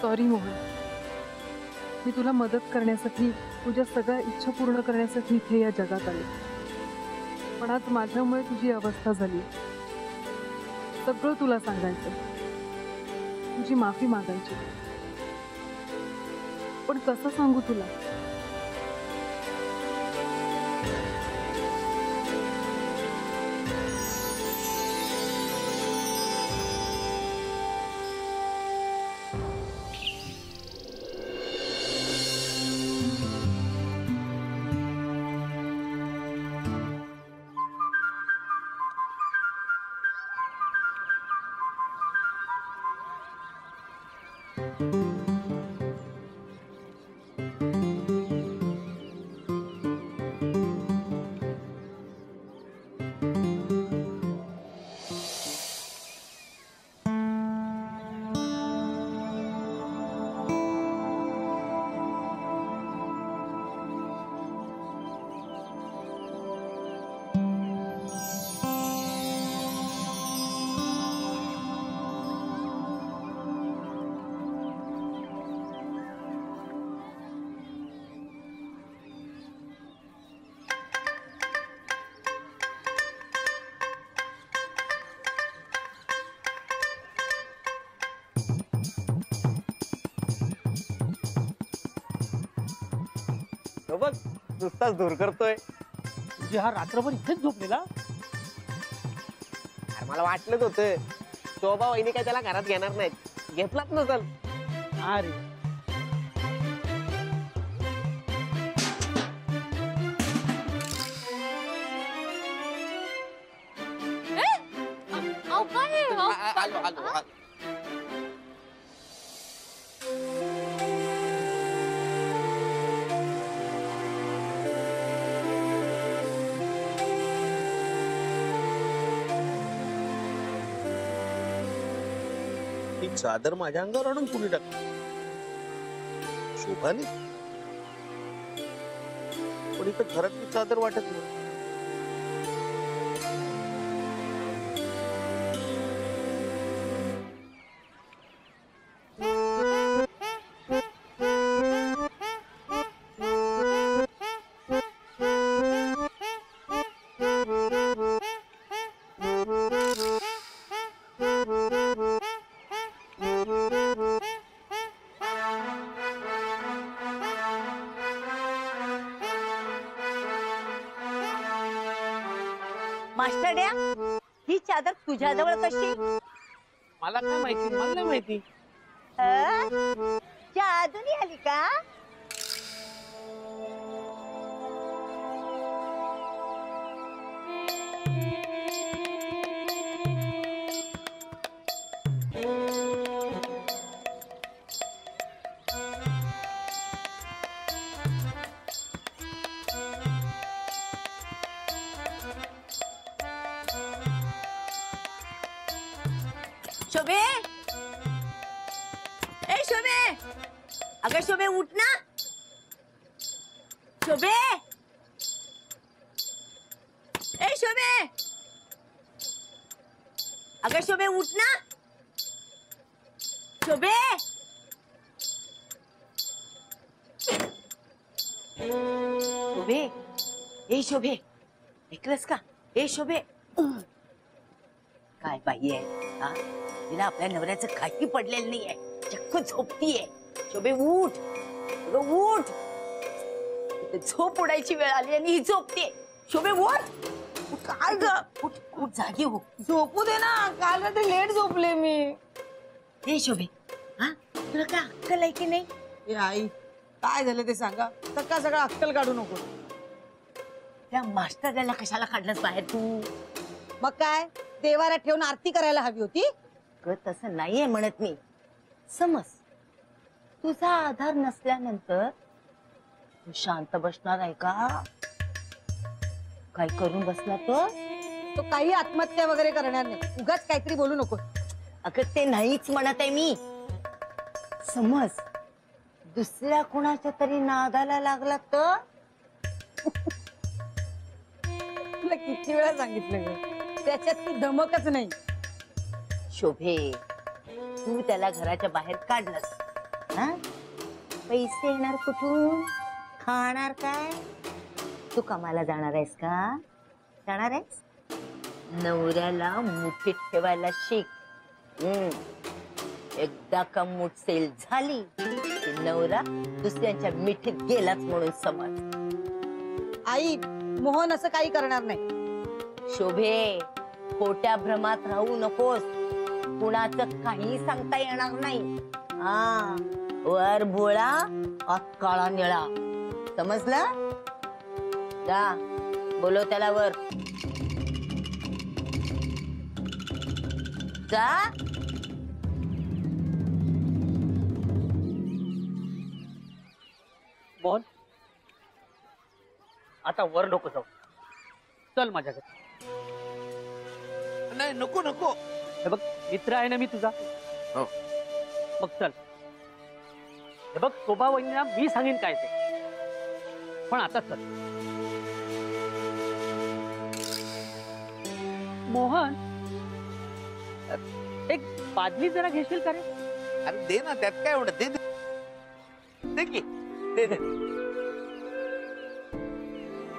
Sorry Mohan, मी तुला मदत करण्यासाठी, तुझ्या सगळ्या इच्छा पूर्ण करण्यासाठी इथे या जगात आले, पण आज माझ्यामुळे तुझी अवस्था झाली। सगळं तुला सांगायचं, तुझी माफी मागायची, पण कसं सांगू तुला? बघ नुसताच दूर करतोय। तुझी हा रात्रभर इथेच झोपलेला? मला वाटलंच होतं शोभा वहिनी काय त्याला घरात घेणार नाहीत, घेतलाच नसल। अरे आलो आलो आलो। चादर माझ्या अंगावर आणून कुणी टाकली? शोभाने? पण इथं घरातली चादर वाटत नाही। मास्टरड्या, ही चादर तुझ्याजवळ कशी? मला काय माहिती, मला नाही माहिती। जादूनी आली का? शोभे, ए शोभे, अगं शोभे उठ ना। शोभे, ए शोभे, अगं शोभे उठ ना। शोभे, शोभे, ए शोभे, ऐकलंस का? ए शोभे, काय बाई आहे हा? तिला आपल्या नवऱ्याचं काही पडलेलं नाहीये, चक्क झोपतीये। शोभे उठ, उठ, झोप उडायची वेळ आली आणि ही झोपते। शोभे उठ, काय ग? उठ उठ, जागी हो, झोपू दे ना, काल रात्री लेट झोपले मी। हे शोभे, हा तुला काय अक्कल आहे की नाही? ए आई, काय झालं ते सांगा, सकाळ सकाळ अक्कल काढू नको। त्या मास्टरला कशाला काढलंस बाहेर तू? मग काय, देवाऱ्यात ठेवून आरती करायला हवी होती? तसं नाहीये म्हणत मी। समज तुझा आधार नसल्यानंतर तू शांत बसणार आहे का? काय करून बसला तो काही आत्महत्या वगैरे करणार नाही, उगाच काहीतरी बोलू नको। अगं ते नाहीच म्हणत आहे मी। समज दुसऱ्या कुणाच्या तरी नादाला लागला तर? तुला किती वेळा सांगितलं ग, त्याच्यात ती धमकच नाही। शोभे, तू त्याला घराच्या बाहेर काढलंस, हा? पैसे येणार कुठून? खाणार काय? तू कामाला जाणार आहेस का? जाणार आहेस? नवऱ्याला मुठीत ठेवायला शिक. एकदा का मूठ सेल झाली की नवरा दुसऱ्यांच्या मिठीत गेलाच म्हणून समज. आई, मोहन असं काही करणार नाही. शोभे, खोट्या भ्रमात राहू नकोस. कुणाचं काही सांगता येणार नाही. हा, वर भोळा आत काळा निळा, समजलं? जा, बोलव त्याला वर. जा. मोहन, आता वर नको जाऊ. चल माझ्याकडे. नाही, नको नको. हे बघ, मित्र आहे ना मी तुझा. हो. मग चल. हे बघ, शोभा वहिनीला मी सांगेन काय ते, पण आता चल. मोहन, एक बादली जरा घेशील का रे? अरे दे ना, त्यात काय एवढं. दे दे. दे की. दे दे.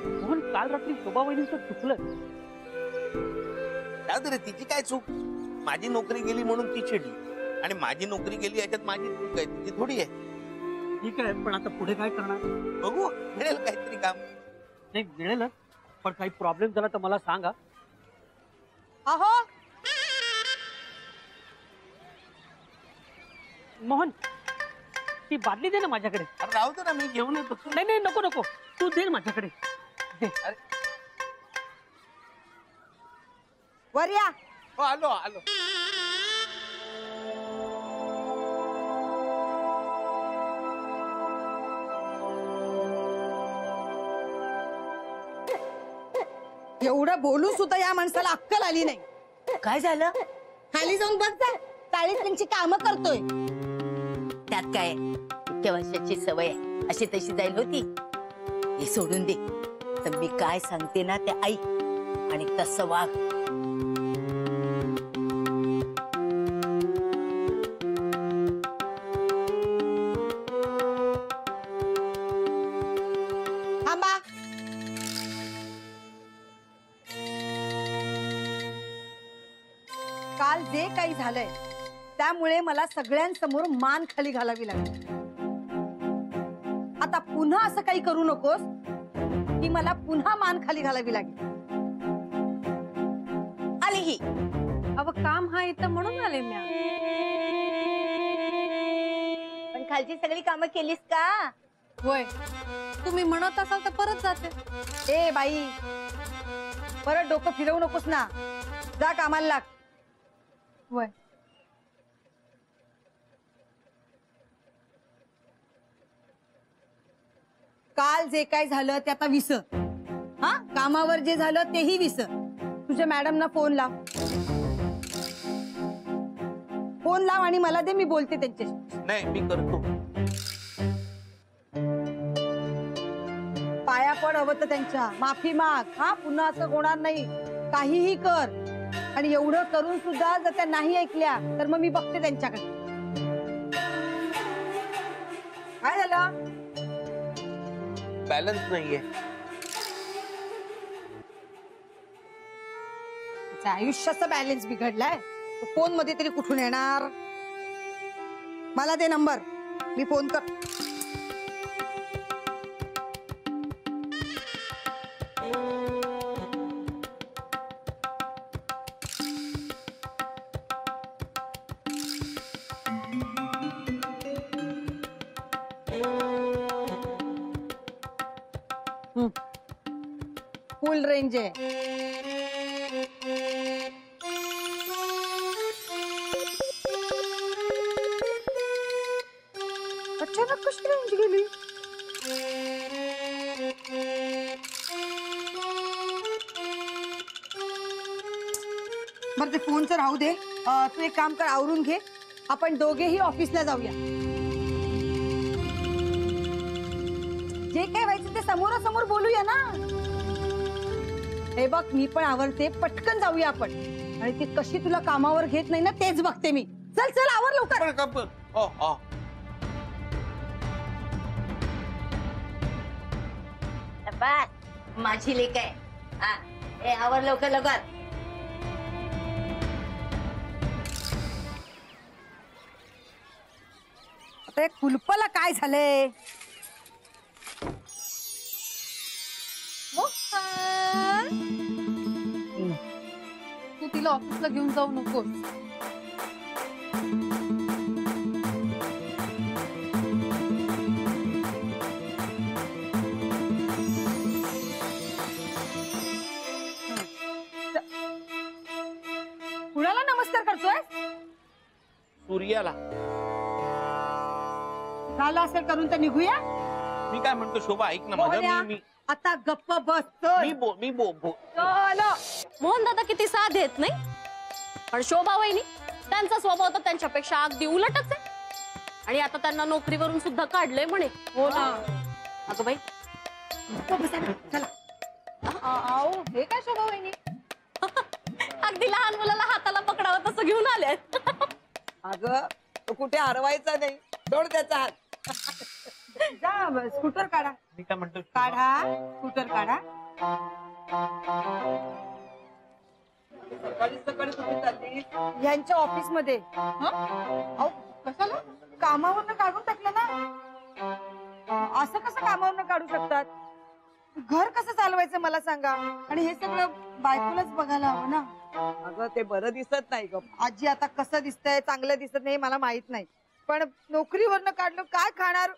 मोहन, काल रात्री शोभा वहिनीचं चुकलं. जाऊ दे रे, तिची काय चूक. माझी नोकरी गेली म्हणून ती चिडली, आणि माझी नोकरी गेली याच्यात माझी चूक आहे, तिची थोडी आहे. ठीक आहे, पण आता पुढे काय करणार? बघू, मिळेल काहीतरी काम. नाही, मिळेलच, पण काही प्रॉब्लेम झाला तर मला सांगा. अहो, मोहन, ती बादली दे ना माझ्याकडे. अरे राहू दे ना, मी घेऊन येतो. नाही नाही, नको नको, तू दे ना माझ्याकडे. दे. वर या. हो, आलो आलो. एवढं बोलून सुद्धा या माणसाला अक्कल आली नाही. काय झालं? खाली जाऊन बघ जा. चाळीस त्यांची कामं करतोय. त्यात काय? इतक्या वर्षाची सवय आहे, अशी तशी जाईल होती. हे सोडून दे. तर मी काय सांगते ना ते ऐक आणि तसं वाग. थांबा. काल जे काही झालंय त्यामुळे मला सगळ्यांसमोर मान खाली घालावी लागली. आता पुन्हा असं काही करू नकोस की मला पुन्हा मान खाली घालावी लागेल. आली ही. अव काम हा इथं म्हणून आले मी. पण खालची सगळी कामं केलीस का? होय, तुम्ही म्हणत असाल तर परत जाते. ए बाई, परत डोकं फिरवू नकोस ना. जा कामाला लाग. होय. काल जे काय झालं ते आता विसर. हा, कामावर जे झालं तेही विसर. तुझ्या मॅडमना फोन लाव. फोन लाव आणि मला दे, मी बोलते त्यांच्याशी. नाही, मी करतो. पाया पड हवं तर त्यांच्या. माफी माग. हा, पुन्हा असं होणार नाही. काहीही कर. आणि एवढं करून सुद्धा जर त्या नाही ऐकल्या तर मग मी बघते त्यांच्याकडे. काय झालं? बॅलन्स नाहीये. तिच्या आयुष्याचा बॅलन्स बिघडलाय. फोन मध्ये तरी कुठून येणार? मला दे नंबर, मी फोन कर. फुल रेंज आहे. अचानक कशी रेंज गेली? बरं, ते फोनचं राहू दे. तू एक काम कर, आवरून घे. आपण दोघेही ऑफिसला जाऊया. जे काय व्हायचं ते समोरासमोर बोलूया ना. हे बघ, मी पण आवरते, पटकन जाऊया आपण. आणि ती कशी तुला कामावर घेत नाही ना तेच बघते मी. चल चल, आवर लवकर. पण का पण? हो हो. शाबास माझी लेक आहे. हा ए आवर लवकर लवकर. आता कुलपाला काय झालंय? तू तिला ऑफिसला घेऊन जाऊ नकोस. कुणाला नमस्कार करतोय? सूर्याला. झालं असेल करून तर निघूया. मी काय म्हणतो शोभा ऐक ना माझं. मोहन्या, मी आता गप्प बस. चलो मोहन दादा किती साध आहेत नाही, पण शोभा वहिनी त्यांचा स्वभाव तर त्यांच्यापेक्षा अगदी उलटच आहे. आणि आता त्यांना नोकरीवरून सुद्धा काढलंय म्हणे. हो ना. अगं बाई चला. आओ हे काय शोभा वहिनी अगदी लहान मुलाला हाताला पकडावं तसं घेऊन आले. अगं तो कुठे हरवायचा नाही. सोड त्याचा हात. जा स्कूटर काढा. मी काय म्हणतो काढा स्कूटर काढा. सकाळी सकाळी कुठे चालली? यांच्या ऑफिस मध्ये. कशाला? कामावरनं काढून टाकलं ना. असं कसं कामावरनं काढू शकतात? घर कसं चालवायचं मला सांगा. आणि हे सगळं बायकोलाच बघायला हवं ना. अगं ते बरं दिसत नाही ग आजी. आता कसं दिसतंय चांगलं दिसत नाही मला माहित नाही, पण नोकरीवरनं काढलं काय खाणार,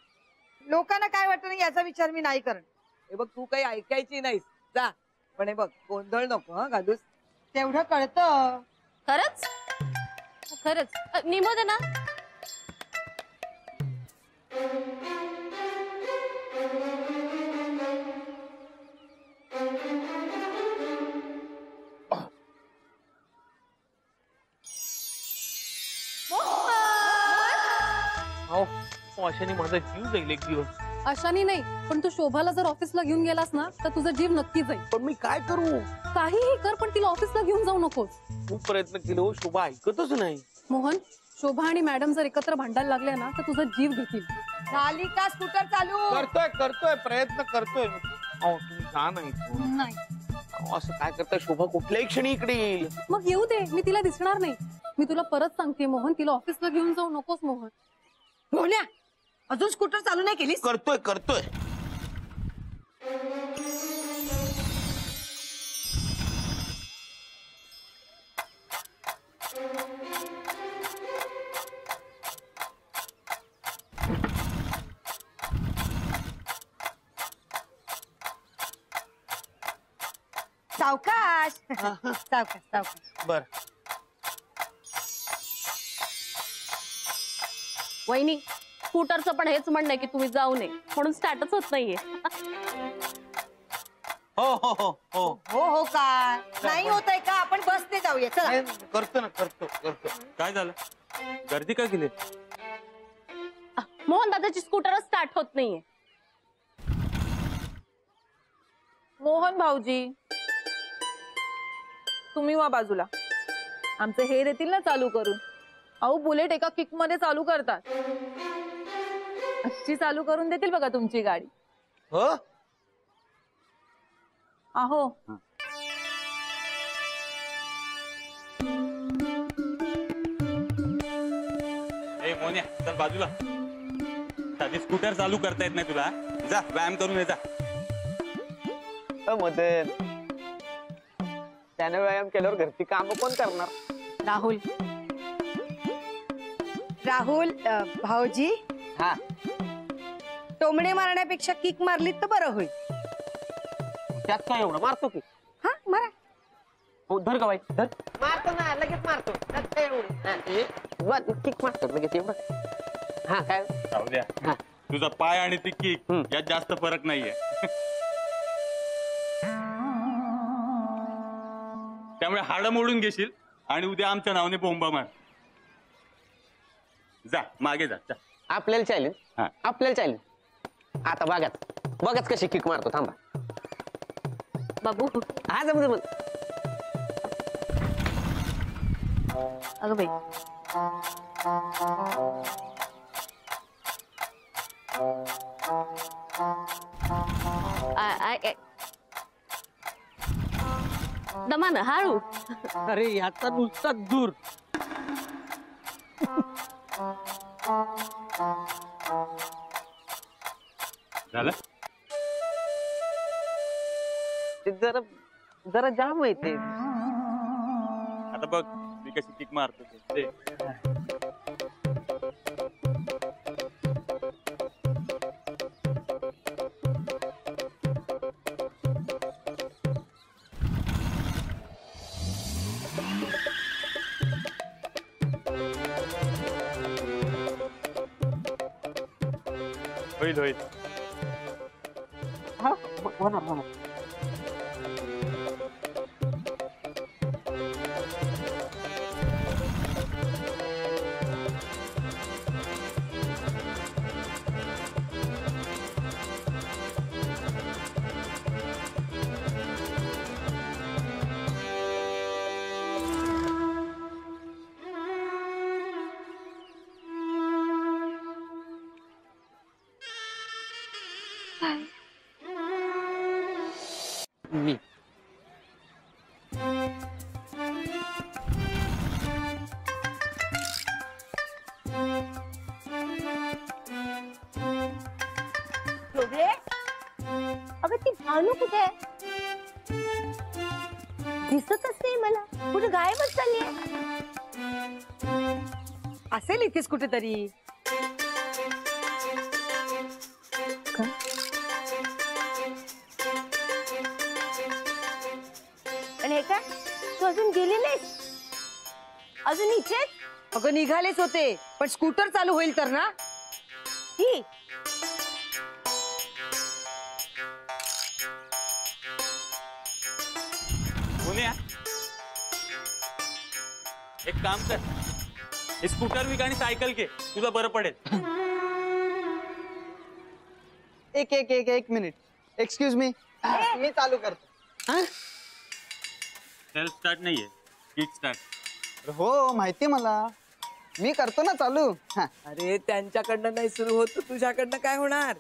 लोकांना काय वाटत नाही याचा विचार मी नाही करणार. हे बघ तू काही ऐकायची नाहीस जा. पण हे बघ गोंधळ नको हा घालूस. तेवढं कळतं. खरंच खरंच निमो दे ना. अशाने माझा जीव जाईल एक दिवस. अशाने नाही, पण तू शोभाला जर ऑफिसला घेऊन गेलास ना तर तुझा जीव नक्की जाईल. पण मी काय करू? काहीही कर पण तिला ऑफिसला घेऊन जाऊ नकोस. खूप प्रयत्न केले हो, शोभा ऐकतच नाही. मोहन, शोभा आणि मॅडम जर एकत्र भांडायला लागल्या ना तर तुझा जीव घेतील. झाली का स्कूटर चालू? करतोय प्रयत्न करतोय. अहो तुम्ही जा नाही. नाही असं काय करताय शोभा? कुठल्याही क्षणी इकडे येईल. मग येऊ दे, मी तिला दिसणार नाही. मी तुला परत सांगते मोहन, तिला ऑफिसला घेऊन जाऊ नकोस मोहन. मोहन्या अजून स्कूटर चालू नाही केलीस? करतोय. सावकाश सावकाश. बर. वहिनी स्कूटरचं पण हेच म्हणणं आहे की तुम्ही जाऊ नये म्हणून स्टार्टच होत नाहीये. हो का नाही होत आहे का? आपण बसने जाऊया चला. करतो. काय झालं? गर्दी काय केली? मोहन दादाची स्कूटरच स्टार्ट होत नाहीये. मोहन भाऊजी तुम्ही वा बाजूला. आमचे हे देतील ना चालू करून. अहो बुलेट एका किक मध्ये चालू करतात. अशी चालू करून देतील बघा तुमची गाडी. हो अहो ए मोन्या चल बाजूला. साधी स्कूटर चालू करता येत नाही तुला? जा व्यायाम करून ये जा. मदत त्याने व्यायाम केल्यावर घरची कामं कोण करणार? राहुल भाऊजी हा टोमणे मारण्यापेक्षा किक मारली तर बरं होईल. त्यात काय एवढं मारतो की? हा मारा. हो धर का बाई धर. मारतो ना लगेच मारतो. त्यात काय एवढं किक मारतो लगेच एवढं. हा काय जाऊ द्या. हा. तुझा पाय आणि ती किक यात जास्त फरक नाहीये. त्यामुळे हाडं मोडून घेशील आणि उद्या आमच्या नावाने बोंबा मार. जा मागे जा. आपल्याला चालेल. हा. आपल्याला चालेल. आता बघाच कशी किक मारतो. थांबा बाबू हा जमत. अगं बाई दमानं हळू. अरे याचा नुसता दूर. झालं? ते जरा जरा जाम आहे ते. आता बघ मी कशी किक मारतो ते. होईल होईल. हा होणार होणार. मी शोभे, अगं ती भानू कुठे आहे? दिसतच नाही मला. कुठे गायबच चालली असेल इथेच कुठेतरी. आणि हे काय, तू अजून गेली नाहीस? अजून इथेच? अगं निघालेच होते, पण स्कूटर चालू होईल तर ना. ही मुनिया, एक काम कर, हे स्कूटर विक आणि सायकल घे, तुला बरं पडेल. एक मिनिट. एक्सक्यूज मी, मी चालू करतो. सेल्फ स्टार्ट नाहीये, किक स्टार्ट. हो माहिती मला, मी करतो ना चालू. हा. अरे त्यांच्याकडनं नाही सुरू होत, तुझ्याकडनं काय होणार?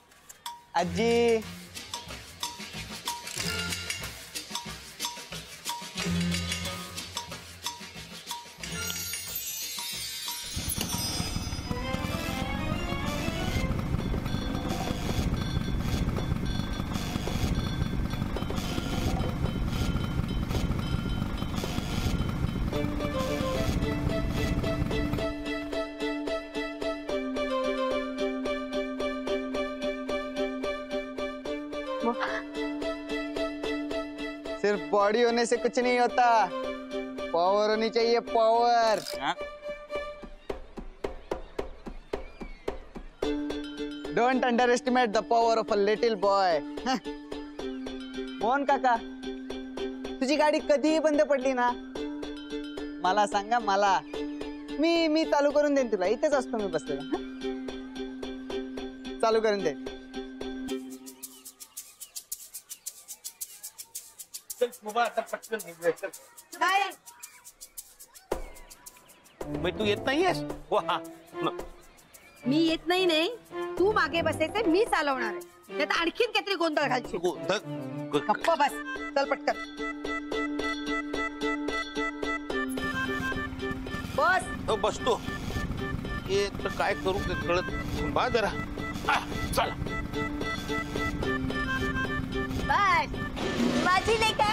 आजी सिर्फ बॉडी होने से कुछ नहीं होता, पावर होनी चाहिए, पावर. हाँ? Don't under estimate the power of a little boy. Mohan काका, तुझी गाडी कधीही बंद पडली ना, मला सांगा, मला मी चालू करून देईन तुला. इथेच असतो मी बसलेला. हं? चालू करून दे. मग तू येत नाहीयेस? वा. मी येत नाही, तू मागे बसायचं, मी चालवणार आहे. त्यात आणखीन काहीतरी गोंधळ घालशील. गप्प बस, चल पटकन बस. बसतो. हे तर काय करू ते कळत. बा जरा. चला. बस, माझी लेका